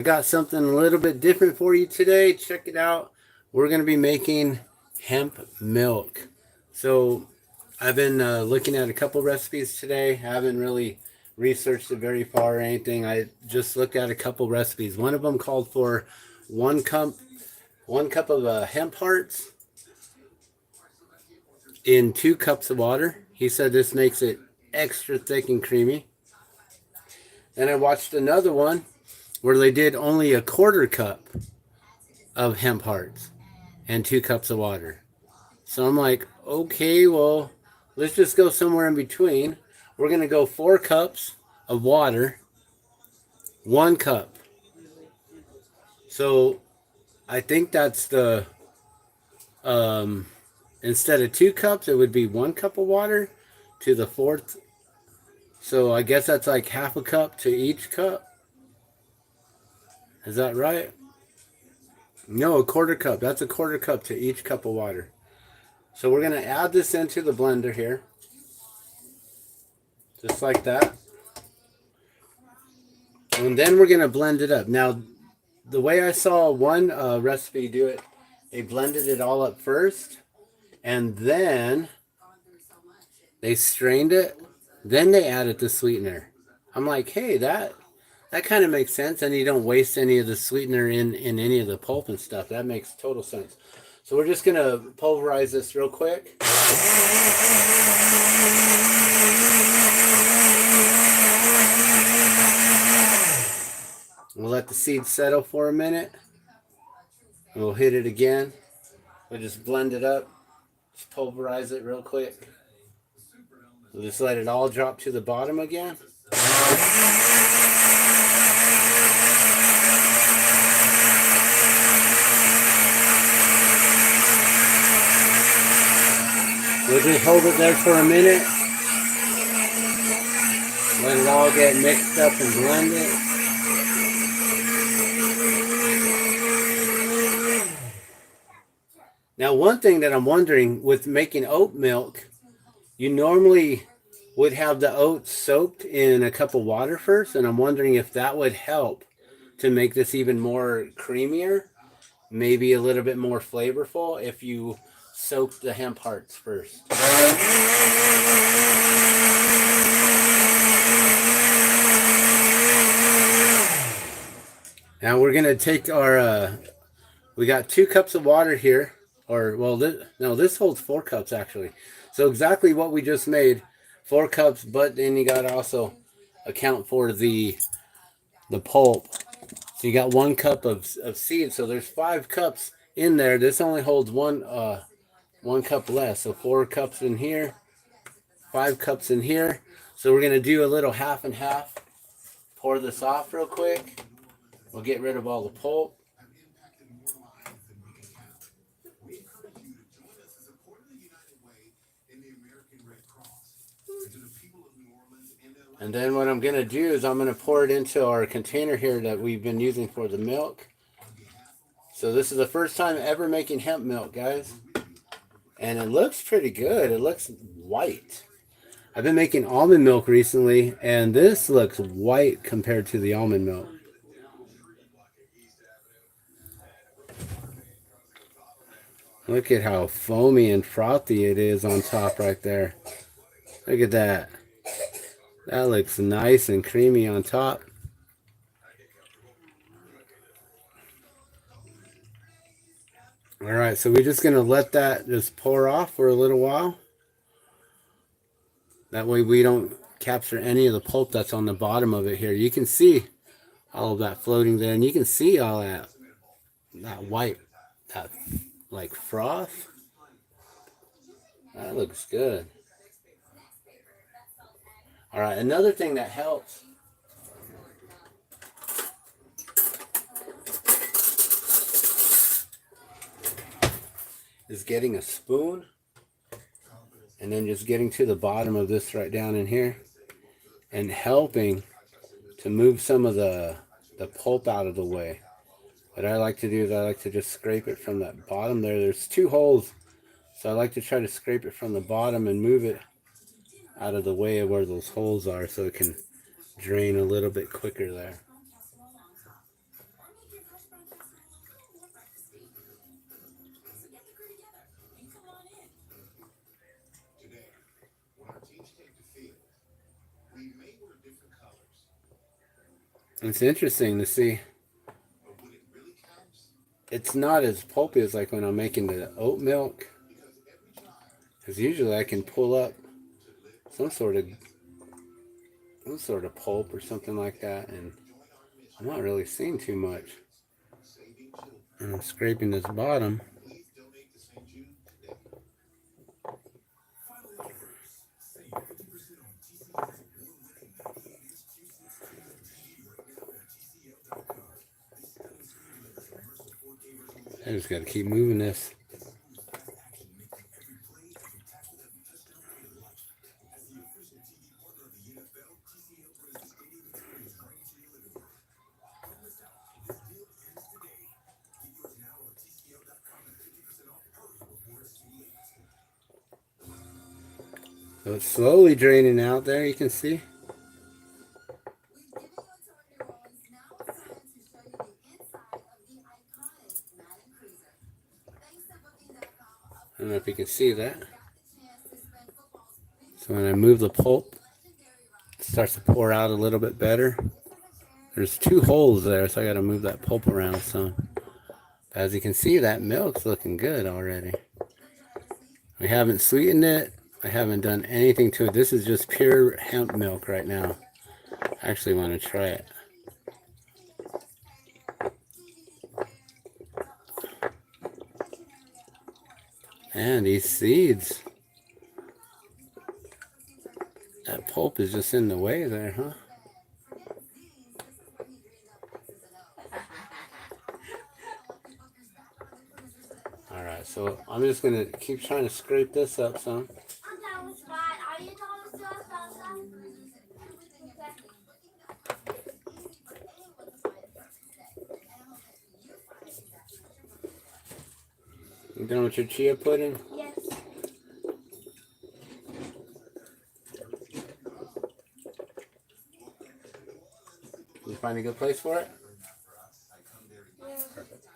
I got something a little bit different for you today. Check it out. We're going to be making hemp milk. So I've been looking at a couple recipes today. I haven't really researched it very far or anything. I just looked at a couple recipes. One of them called for one cup of hemp hearts in 2 cups of water. He said this makes it extra thick and creamy. Then I watched another one where they did only a 1/4 cup of hemp hearts and 2 cups of water. So I'm like, okay, well, let's just go somewhere in between. We're going to go 4 cups of water, 1 cup. So I think that's the, instead of 2 cups, it would be 1 cup of water to the 4th. So I guess that's like 1/2 cup to each cup. Is that right? No, a 1/4 cup. That's a 1/4 cup to each cup of water. So we're going to add this into the blender here. Just like that. And then we're going to blend it up. Now, the way I saw one recipe do it, they blended it all up first. And then they strained it. Then they added the sweetener. I'm like, hey, that kind of makes sense. And you don't waste any of the sweetener in any of the pulp and stuff. That makes total sense. So we're just going to pulverize this real quick. We'll let the seeds settle for a minute. And we'll hit it again. We'll just blend it up. Just pulverize it real quick. We'll just let it all drop to the bottom again. We'll just hold it there for a minute. Let it all get mixed up and blended. Now, one thing that I'm wondering with making oat milk, you normally would have the oats soaked in a cup of water first, and I'm wondering if that would help to make this even more creamier, maybe a little bit more flavorful if you soak the hemp hearts first. Now we're going to take our, we got 2 cups of water here. Or, well, this holds 4 cups, actually. So exactly what we just made, 4 cups, but then you got to also account for the pulp. So you got 1 cup of seed, so there's 5 cups in there. This only holds 1 cup less. So 4 cups in here, 5 cups in here. So we're going to do a little half and half. Pour this off real quick. We'll get rid of all the pulp. And then what I'm going to do is I'm going to pour it into our container here that we've been using for the milk. So this is the first time ever making hemp milk, guys. And it looks pretty good. It looks white. I've been making almond milk recently, and this looks white compared to the almond milk. Look at how foamy and frothy it is on top right there. Look at that. That looks nice and creamy on top. All right, so we're just going to let that just pour off for a little while. That way we don't capture any of the pulp that's on the bottom of it here. You can see all of that floating there, and you can see all that white, that like froth. That looks good. All right, another thing that helps is getting a spoon and then just getting to the bottom of this right down in here and helping to move some of the pulp out of the way. What I like to do is I like to just scrape it from that bottom there. There's 2 holes, so I like to try to scrape it from the bottom and move it out of the way of where those holes are so it can drain a little bit quicker there. It's interesting to see. It's not as pulpy as like when I'm making the oat milk. Because usually I can pull up some sort of pulp or something like that, and I'm not really seeing too much. And I'm scraping this bottom. I just got to keep moving this. So it's slowly draining out there, you can see. I don't know if you can see that. So when I move the pulp, it starts to pour out a little bit better. There's 2 holes there, so I got to move that pulp around some. As you can see, that milk's looking good already. We haven't sweetened it. I haven't done anything to it. This is just pure hemp milk right now. I actually want to try it. And these seeds. That pulp is just in the way there, huh? Alright, so I'm just going to keep trying to scrape this up some. You done with your chia pudding? Yes. Did you find a good place for it? Yeah. Perfect.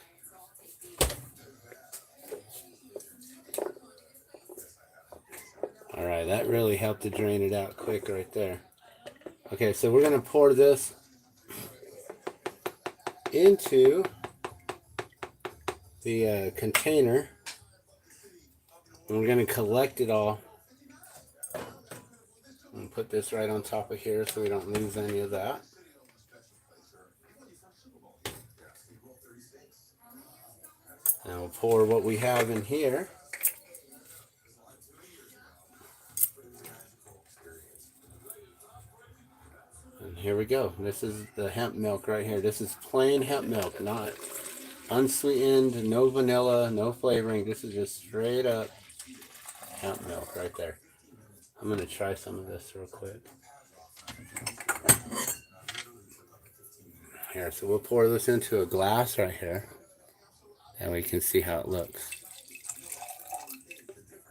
Alright, that really helped to drain it out quick right there. Okay, so we're going to pour this into the container. And we're going to collect it all. And put this right on top of here so we don't lose any of that. And we'll pour what we have in here. And here we go. This is the hemp milk right here. This is plain hemp milk, not unsweetened, no vanilla, no flavoring. This is just straight up hemp milk right there. I'm going to try some of this real quick. Here, so we'll pour this into a glass right here. And we can see how it looks.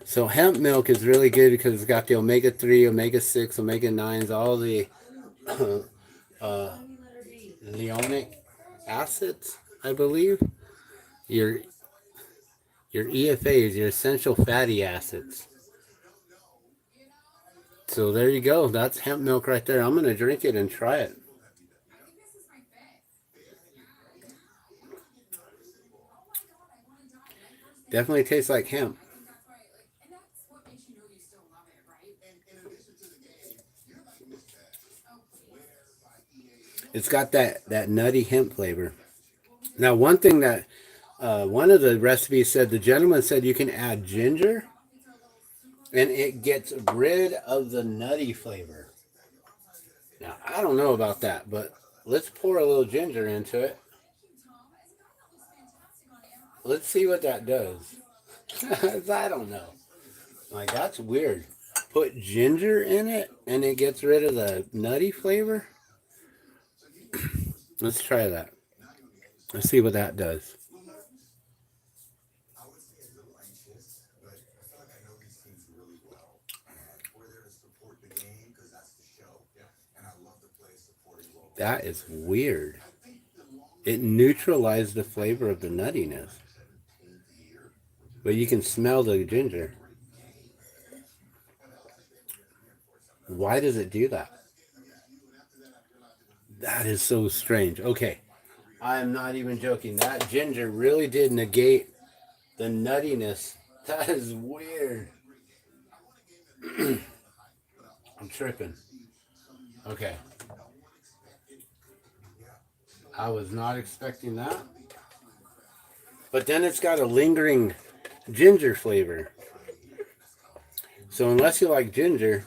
So hemp milk is really good because it's got the omega-3, omega-6, omega-9s, all the leonic acids, I believe. Your EFAs, your essential fatty acids. So there you go. That's hemp milk right there. I'm going to drink it and try it. Definitely tastes like hemp. It's got that nutty hemp flavor. Now, one thing that one of the recipes said, the gentleman said you can add ginger and it gets rid of the nutty flavor. Now, I don't know about that, but let's pour a little ginger into it. Let's see what that does. I don't know. Like, that's weird. Put ginger in it and it gets rid of the nutty flavor. Let's try that. Let's see what that does. That is weird. It neutralized the flavor of the nuttiness. But you can smell the ginger. Why does it do that? That is so strange. Okay. I am not even joking. That ginger really did negate the nuttiness. That is weird. I'm tripping. Okay. I was not expecting that. But then it's got a lingering ginger flavor. So unless you like ginger,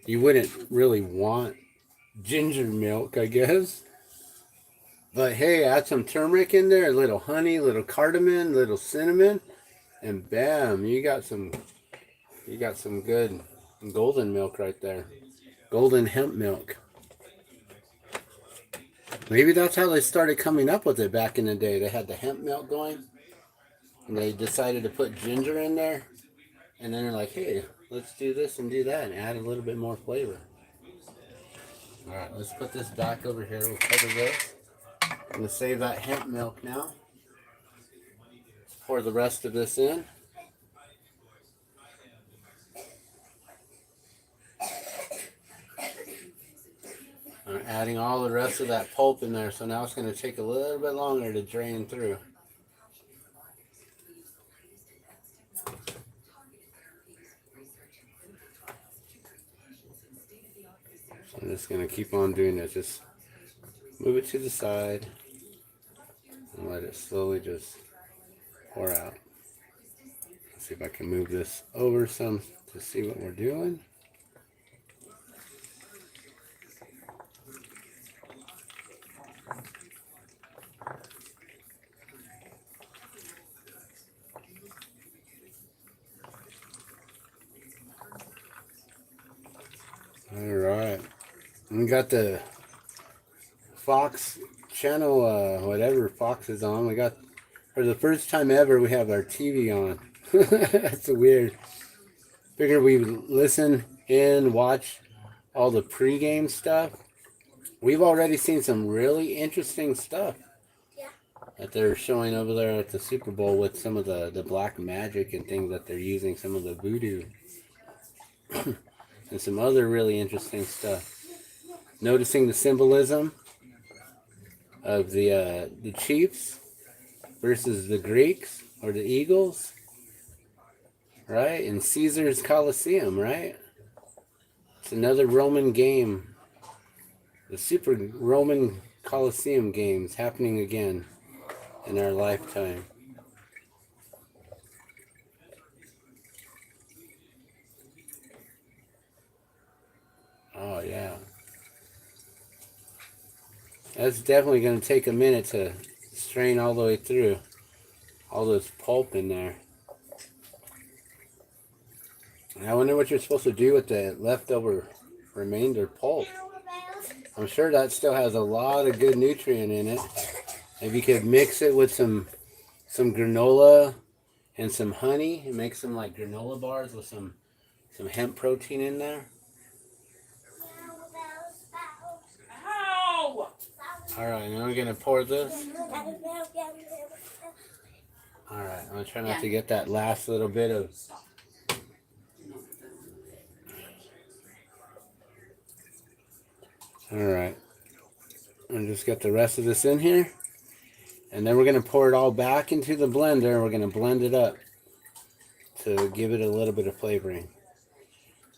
you wouldn't really want ginger milk, I guess. But hey, add some turmeric in there, a little honey, a little cardamom, a little cinnamon, and bam, you got some good golden milk right there. Golden hemp milk. Maybe that's how they started coming up with it back in the day. They had the hemp milk going, and they decided to put ginger in there, and then they're like, hey, let's do this and do that and add a little bit more flavor. All right, let's put this back over here. We'll cover this. I'm going to save that hemp milk now. Let's pour the rest of this in. I'm adding all the rest of that pulp in there, so now it's going to take a little bit longer to drain through. So I'm just going to keep on doing this. Just move it to the side and let it slowly just pour out. Let's see if I can move this over some to see what we're doing. All right, we got the Fox channel, whatever Fox is on. We got, for the first time ever, we have our TV on. That's weird. Figure we listen in, watch all the pregame stuff. We've already seen some really interesting stuff that they're showing over there at the Super Bowl with some of the black magic and things that they're using, some of the voodoo. And some other really interesting stuff. Noticing the symbolism of the Chiefs versus the Greeks or the Eagles, right? In Caesar's Colosseum, right? It's another Roman game. The Super Roman Colosseum games happening again in our lifetime. Oh, yeah. That's definitely going to take a minute to strain all the way through. All this pulp in there. And I wonder what you're supposed to do with the leftover remainder pulp. I'm sure that still has a lot of good nutrient in it. If you could mix it with some granola and some honey and make some like granola bars with some hemp protein in there. Alright, now we're going to pour this. Alright, I'm going to try not to get that last little bit of... Alright, and just get the rest of this in here. And then we're going to pour it all back into the blender. We're going to blend it up to give it a little bit of flavoring.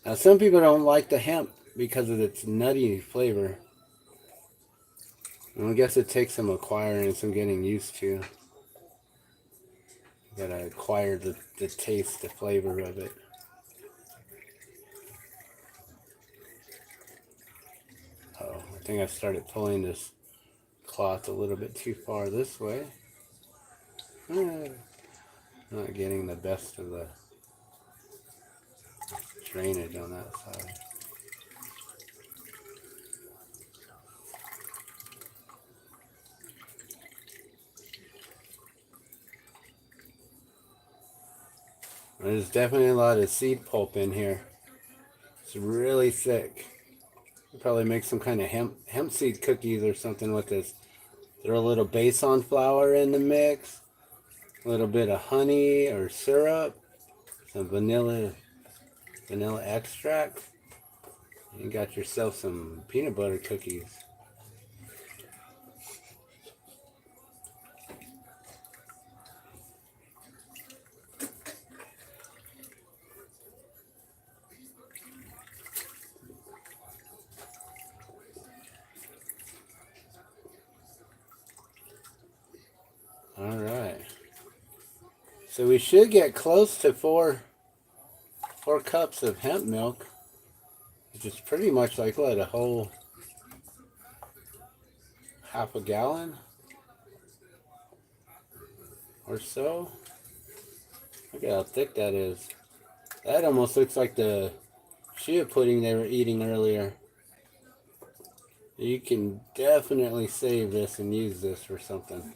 Now, some people don't like the hemp because of its nutty flavor. And I guess it takes some acquiring and some getting used to. You gotta acquire the taste, the flavor of it. Oh, I think I started pulling this cloth a little bit too far this way. Not getting the best of the drainage on that side. There's definitely a lot of seed pulp in here. It's really thick. I'll probably make some kind of hemp seed cookies or something with this. Throw a little besan flour in the mix, a little bit of honey or syrup, some vanilla extract. You got yourself some peanut butter cookies. All right. So we should get close to four cups of hemp milk, which is pretty much like what, a whole half a gallon or so. Look at how thick that is. That almost looks like the chia pudding they were eating earlier. You can definitely save this and use this for something.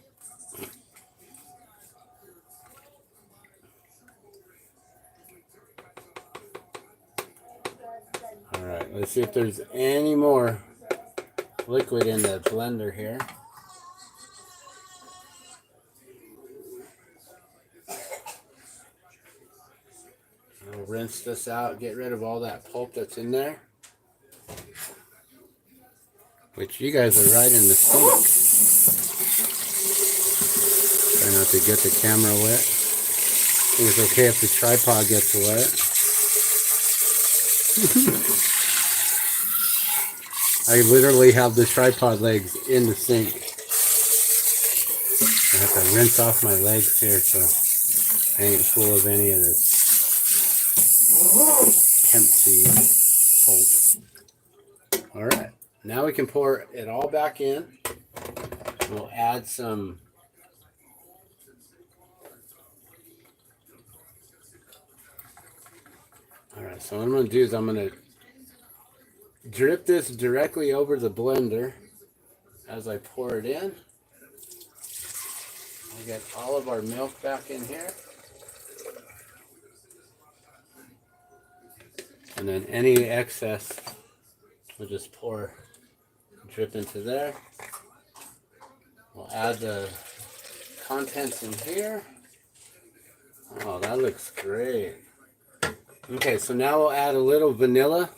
Alright, let's see if there's any more liquid in the blender here. I'll rinse this out, get rid of all that pulp that's in there. Which you guys are right in the sink. Try not to get the camera wet. I think it's okay if the tripod gets wet. I literally have the tripod legs in the sink. I have to rinse off my legs here so I ain't full of any of this hemp seed pulp. Alright, now we can pour it all back in. We'll add some Alright, so what I'm going to do is I'm going to drip this directly over the blender as I pour it in. We get all of our milk back in here. And then any excess, we'll just drip into there. We'll add the contents in here. Oh, that looks great. Okay, so now we'll add a little vanilla.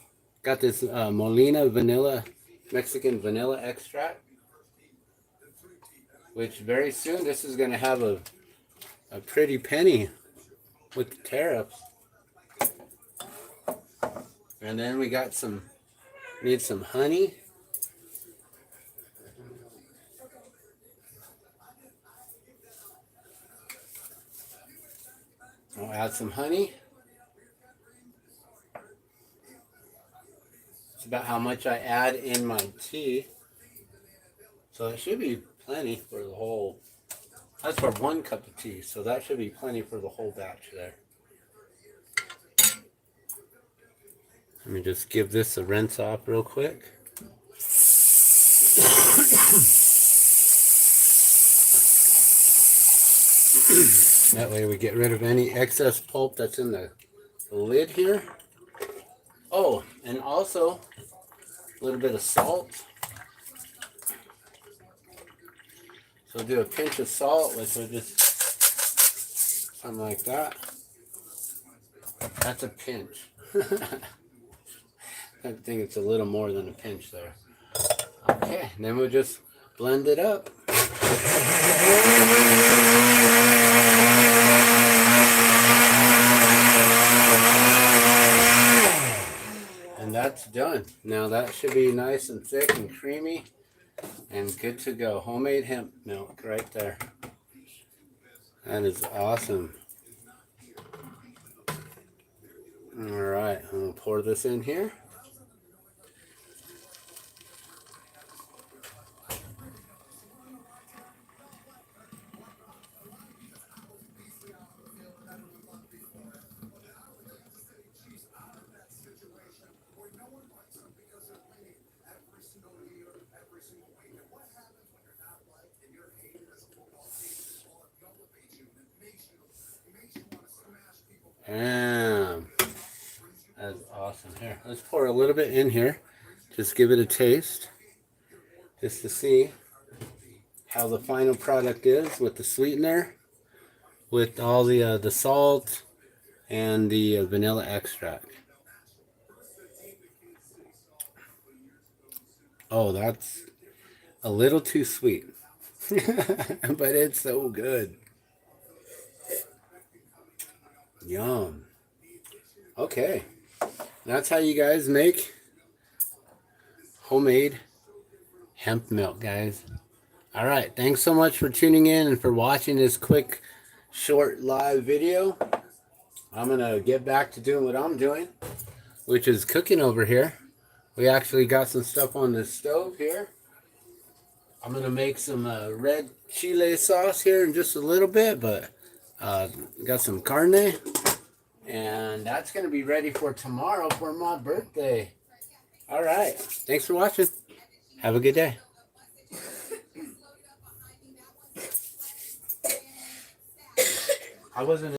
Got this Molina vanilla, Mexican vanilla extract. Which very soon this is going to have a pretty penny with the tariffs. And then we got need some honey. I'll add some honey. It's about how much I add in my tea. So it should be plenty for the whole. That's for 1 cup of tea, so that should be plenty for the whole batch there. Let me just give this a rinse off real quick. That way we get rid of any excess pulp that's in the lid here. Oh, and also a little bit of salt. So do a pinch of salt, which will just something like that. That's a pinch. I think it's a little more than a pinch there. Okay, then we'll just blend it up. And that's done. Now that should be nice and thick and creamy and good to go. Homemade hemp milk right there. That is awesome. Alright, I'm going to pour this in here. Bam. That's awesome. Here, let's pour a little bit in here. Just give it a taste. Just to see how the final product is with the sweetener, with all the salt and the vanilla extract. Oh, that's a little too sweet. But it's so good. Yum. Okay. That's how you guys make homemade hemp milk, guys. All right. Thanks so much for tuning in and for watching this quick, short live video. I'm going to get back to doing what I'm doing, which is cooking over here. We actually got some stuff on the stove here. I'm going to make some red chile sauce here in just a little bit, but got some carne. And that's going to be ready for tomorrow for my birthday. All right. Thanks for watching. Have a good day. I wasn't